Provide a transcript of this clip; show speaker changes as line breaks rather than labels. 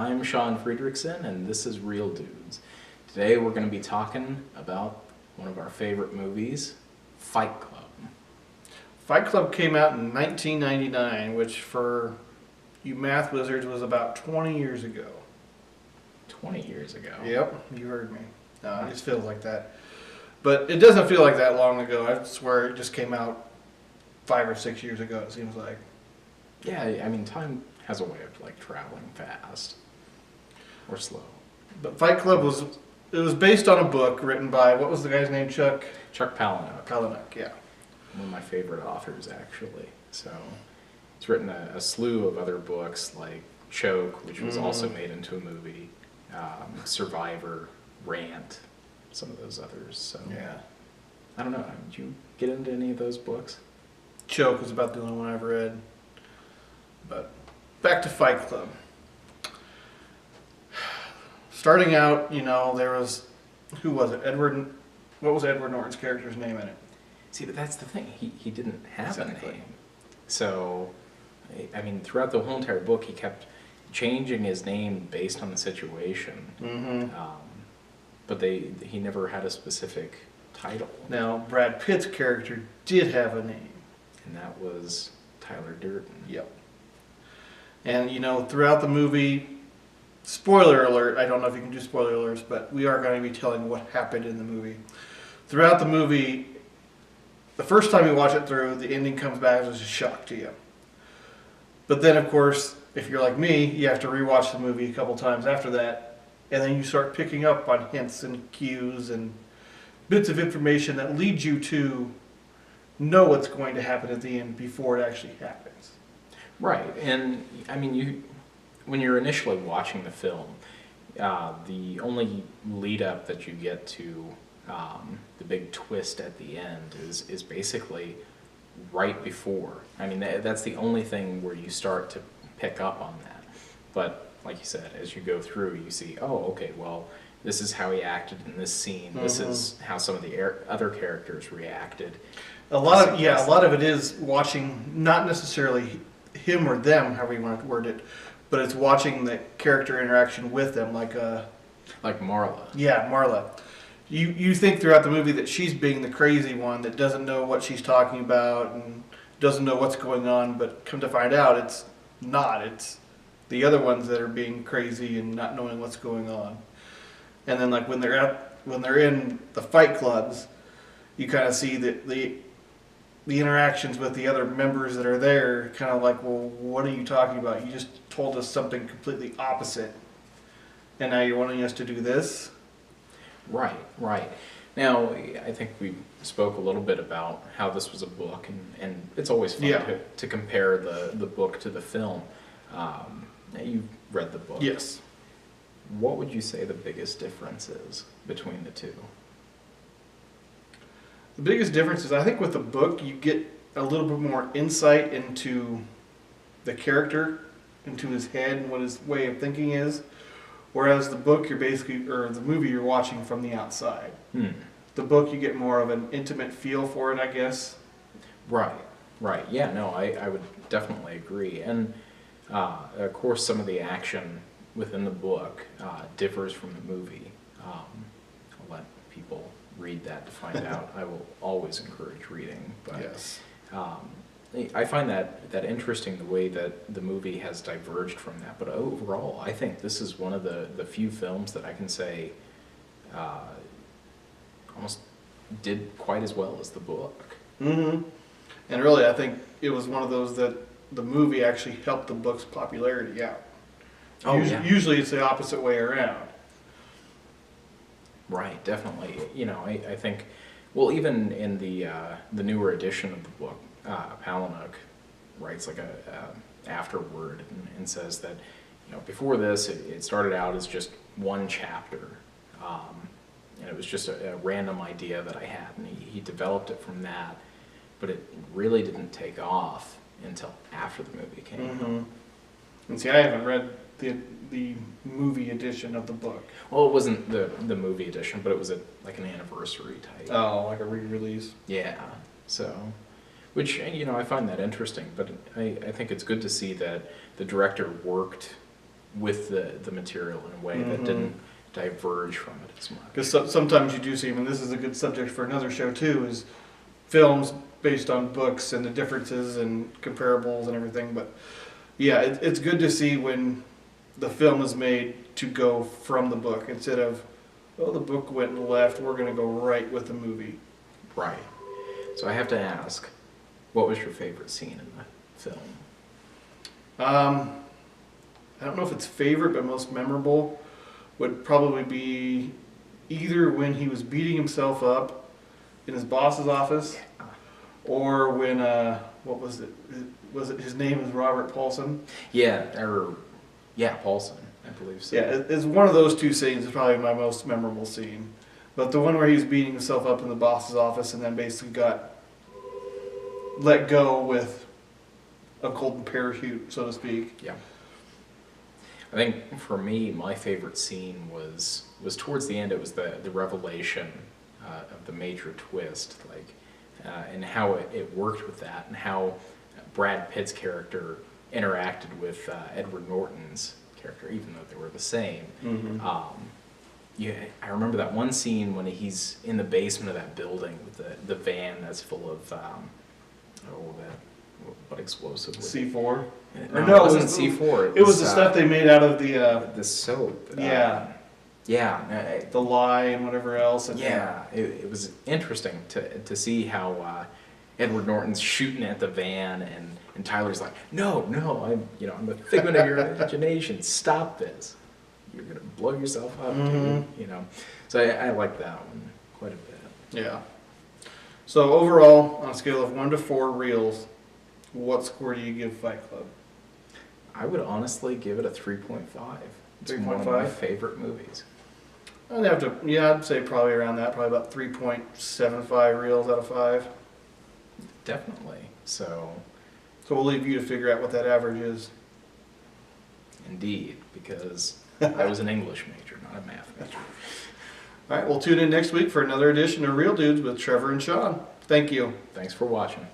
I'm Sean Friedrichsen, and this is Real Dudes. Today we're going to be talking about one of our favorite movies, Fight Club.
Fight Club came out in 1999, which for you math wizards was about 20 years ago.
20 years ago.
Yep, you heard me. No, it just feels like that. But it doesn't feel like that long ago. I swear it just came out 5 or 6 years ago, it seems like.
Yeah, I mean, time has a way of like traveling fast or slow.
But Fight Club was based on a book written by, what was the guy's name, Chuck?
Chuck Palahniuk.
Palahniuk, yeah.
One of my favorite authors, actually. So he's written a slew of other books like Choke, which was also made into a movie, Survivor, Rant, some of those others. So
Yeah.
I don't know. Did you get into any of those books?
Choke was about the only one I've read. But back to Fight Club. Starting out, there was, who was it? What was Edward Norton's character's name in it?
See, but that's the thing. He didn't have
Exactly.
a name. So, I mean, throughout the whole entire book, he kept changing his name based on the situation.
Mm-hmm.
But he never had a specific title.
Now, Brad Pitt's character did have a name.
And that was Tyler Durden.
Yep. And, throughout the movie, spoiler alert, I don't know if you can do spoiler alerts, but we are going to be telling what happened in the movie. Throughout the movie, the first time you watch it through, the ending comes back as a shock to you. But then, of course, if you're like me, you have to rewatch the movie a couple times after that, and then you start picking up on hints and cues and bits of information that lead you to know what's going to happen at the end before it actually happens.
Right, and I mean, when you're initially watching the film, the only lead up that you get to the big twist at the end is basically right before. I mean, that's the only thing where you start to pick up on that. But like you said, as you go through, you see, oh, okay, well, this is how he acted in this scene. This is how some of the other characters reacted.
A lot of it is watching, not necessarily him or them, however you want to word it, but it's watching the character interaction with them, like
Marla.
Yeah, Marla. You think throughout the movie that she's being the crazy one that doesn't know what she's talking about and doesn't know what's going on, but come to find out, it's not. It's the other ones that are being crazy and not knowing what's going on. And then, like when they're in the fight clubs, you kind of see that the interactions with the other members that are there, kind of like, well, what are you talking about? You just told us something completely opposite, and now you're wanting us to do this?
Right. Now, I think we spoke a little bit about how this was a book, and it's always fun to compare the book to the film. You've read the book.
Yes.
What would you say the biggest difference is between the two?
The biggest difference is, I think with the book, you get a little bit more insight into the character, into his head and what his way of thinking is. Whereas the book, or the movie, you're watching from the outside. The book, you get more of an intimate feel for it, I guess.
Right. Yeah, no, I would definitely agree. And of course, some of the action within the book differs from the movie. I'll let people read that to find out. I will always encourage reading. But,
yes.
I find that interesting, the way that the movie has diverged from that. But overall, I think this is one of the few films that I can say almost did quite as well as the book.
Mm-hmm. And really, I think it was one of those that the movie actually helped the book's popularity out. Usually it's the opposite way around.
Right, definitely. I think, well, even in the newer edition of the book, Palahniuk writes like a afterword and says that before this it started out as just one chapter, and it was just a random idea that I had, and he developed it from that, but it really didn't take off until after the movie came out.
And see, I haven't read the movie edition of the book.
Well, it wasn't the movie edition, but it was like an anniversary type.
Oh, like a re-release.
Yeah. So, which I find that interesting, but I think it's good to see that the director worked with the material in a way that didn't diverge from it as much.
Because sometimes you do see, and this is a good subject for another show too, is films based on books and the differences and comparables and everything. But yeah, it's good to see when the film is made to go from the book instead of, oh, the book went left, we're going to go right with the movie.
Right. So I have to ask, what was your favorite scene in the film?
I don't know if it's favorite, but most memorable would probably be either when he was beating himself up in his boss's office, or when what was it? Was it his name was Robert Paulson?
Paulson, I believe so.
Yeah, it's one of those two scenes is probably my most memorable scene. But the one where he was beating himself up in the boss's office and then basically got let go with a golden parachute, so to speak.
Yeah. I think for me, my favorite scene was towards the end. It was the revelation of the major twist, and how it worked with that, and how Brad Pitt's character interacted with Edward Norton's character, even though they were the same. I remember that one scene when he's in the basement of that building with the van that's full of what explosive?
C4?
Or
No,
no, it wasn't C4.
It was the stuff they made out of the
soap.
yeah. The lye and whatever else. And
it was interesting to see how Edward Norton's shooting at the van, and Tyler's like, no, I'm a figment of your imagination. Stop this. You're gonna blow yourself up, dude. So I like that one quite a bit.
Yeah. So overall, on a scale of 1 to 4 reels, what score do you give Fight Club?
I would honestly give it a 3.5. It's
3.5?
one of my favorite movies.
I'd say probably around that, probably about 3.75 reels out of 5.
Definitely. So
we'll leave you to figure out what that average is.
Indeed, because I was an English major, not a math major.
All right, we'll tune in next week for another edition of Real Dudes with Trevor and Shaun. Thank you.
Thanks for watching.